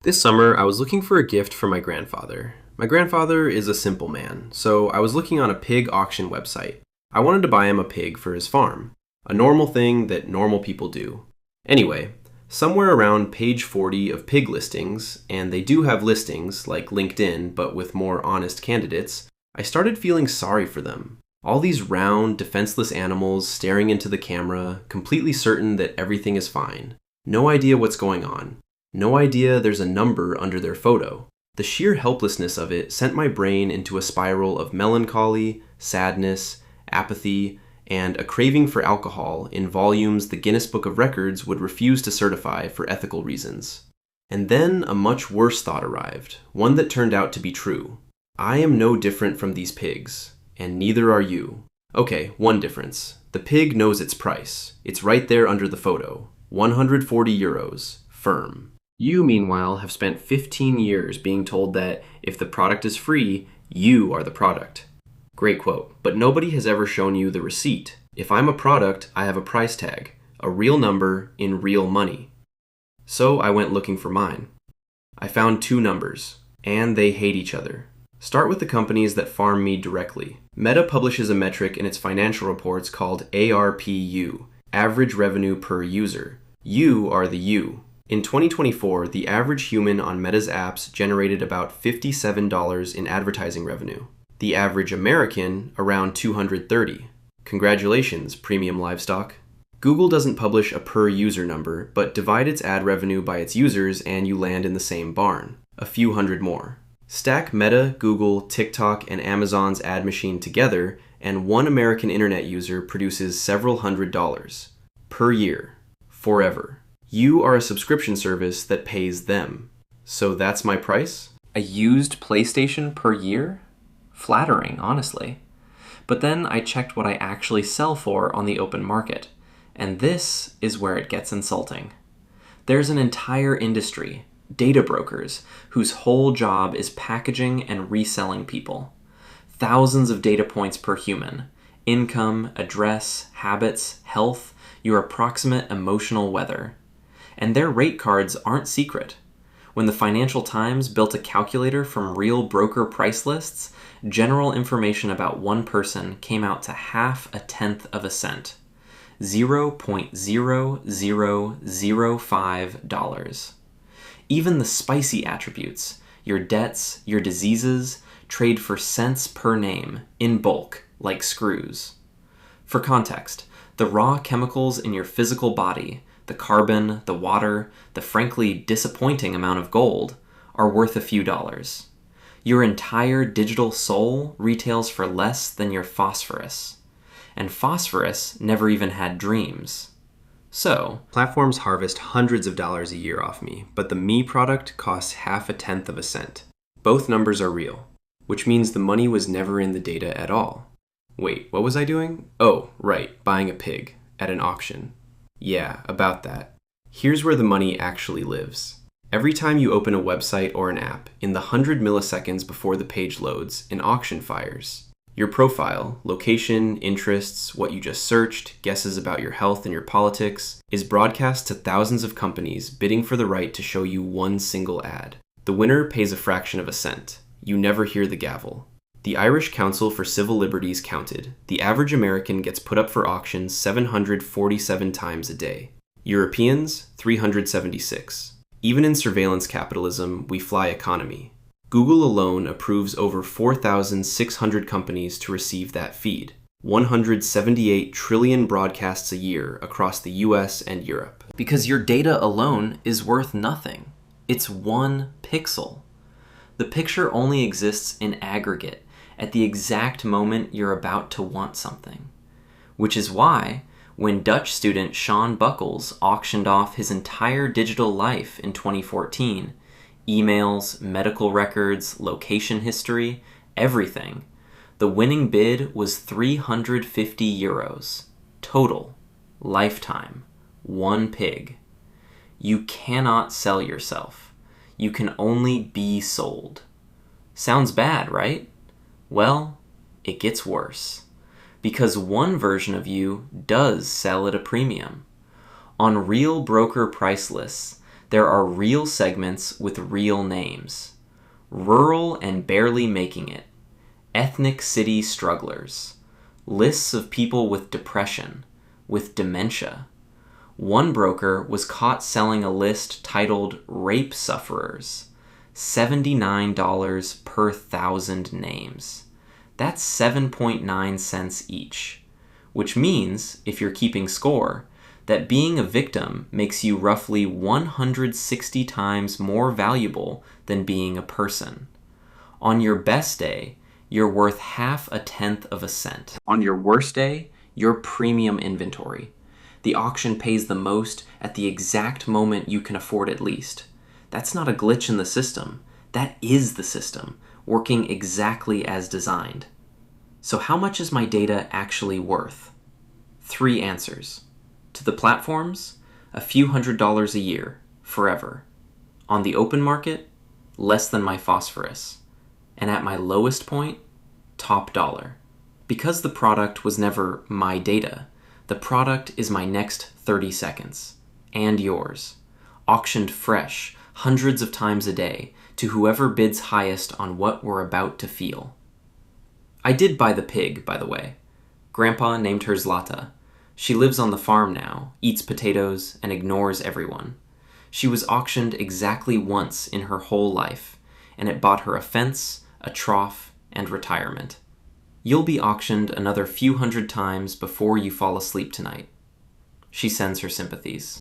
This summer, I was looking for a gift for my grandfather. My grandfather is a simple man, so I was looking on a pig auction website. I wanted to buy him a pig for his farm, a normal thing that normal people do. Anyway, somewhere around page 40 of pig listings, and they do have listings like LinkedIn but with more honest candidates, I started feeling sorry for them. All these round, defenseless animals staring into the camera, completely certain that everything is fine. No idea what's going on. No idea there's a number under their photo. The sheer helplessness of it sent my brain into a spiral of melancholy, sadness, apathy, and a craving for alcohol in volumes the Guinness Book of Records would refuse to certify for ethical reasons. And then a much worse thought arrived, one that turned out to be true. I am no different from these pigs, and neither are you. Okay, one difference. The pig knows its price. It's right there under the photo. 140 euros, firm. You, meanwhile, have spent 15 years being told that if the product is free, you are the product. Great quote. But nobody has ever shown you the receipt. If I'm a product, I have a price tag, a real number in real money. So I went looking for mine. I found two numbers, and they hate each other. Start with the companies that farm me directly. Meta publishes a metric in its financial reports called ARPU, Average Revenue Per User. You are the you. In 2024, the average human on Meta's apps generated about $57 in advertising revenue. The average American, around $230. Congratulations, premium livestock. Google doesn't publish a per-user number, but divide its ad revenue by its users and you land in the same barn. A few hundred more. Stack Meta, Google, TikTok, and Amazon's ad machine together, and one American internet user produces several $100s. Per year. Forever. You are a subscription service that pays them. So that's my price? A used PlayStation per year? Flattering, honestly. But then I checked what I actually sell for on the open market, and this is where it gets insulting. There's an entire industry, data brokers, whose whole job is packaging and reselling people. Thousands of data points per human. Income, address, habits, health, your approximate emotional weather. And their rate cards aren't secret. When the Financial Times built a calculator from real broker price lists, general information about one person came out to half a tenth of a cent. $0.0005. Even the spicy attributes, your debts, your diseases, trade for cents per name, in bulk, like screws. For context, the raw chemicals in your physical body, the carbon, the water, the frankly disappointing amount of gold, are worth a few dollars. Your entire digital soul retails for less than your phosphorus. And phosphorus never even had dreams. So, platforms harvest hundreds of dollars a year off me, but the me product costs half a tenth of a cent. Both numbers are real, which means the money was never in the data at all. Wait, what was I doing? Oh, right, buying a pig at an auction. Yeah, about that. Here's where the money actually lives. Every time you open a website or an app, in the 100 milliseconds before the page loads, an auction fires. Your profile, location, interests, what you just searched, guesses about your health and your politics, is broadcast to thousands of companies bidding for the right to show you one single ad. The winner pays a fraction of a cent. You never hear the gavel. The Irish Council for Civil Liberties counted. The average American gets put up for auction 747 times a day. Europeans, 376. Even in surveillance capitalism, we fly economy. Google alone approves over 4,600 companies to receive that feed. 178 trillion broadcasts a year across the US and Europe. Because your data alone is worth nothing. It's one pixel. The picture only exists in aggregate at the exact moment you're about to want something. Which is why, when Dutch student Sean Buckles auctioned off his entire digital life in 2014, emails, medical records, location history, everything, the winning bid was 350 euros. Total. Lifetime. One pig. You cannot sell yourself. You can only be sold. Sounds bad, right? Well, it gets worse. Because one version of you does sell at a premium. On real broker price lists, There are real segments with real names. Rural and barely making it. Ethnic city strugglers. Lists of people with depression, with dementia. One broker was caught selling a list titled Rape Sufferers. $79 per 1,000 names. That's 7.9 cents each. Which means, if you're keeping score, that being a victim makes you roughly 160 times more valuable than being a person. On your best day, you're worth 0.5 of a cent. On your worst day, you're premium inventory. The auction pays the most at the exact moment you can afford it least. That's not a glitch in the system. That is the system, working exactly as designed. So how much is my data actually worth? 3 answers. To the platforms, a few $100s a year, forever. On the open market, less than my phosphorus. And at my lowest point, top dollar. Because the product was never my data, the product is my next 30 seconds. And yours. Auctioned fresh, hundreds of times a day, to whoever bids highest on what we're about to feel. I did buy the pig, by the way. Grandpa named her Zlata. She lives on the farm now, eats potatoes, and ignores everyone. She was auctioned exactly once in her whole life, and it bought her a fence, a trough, and retirement. You'll be auctioned another few hundred times before you fall asleep tonight. She sends her sympathies.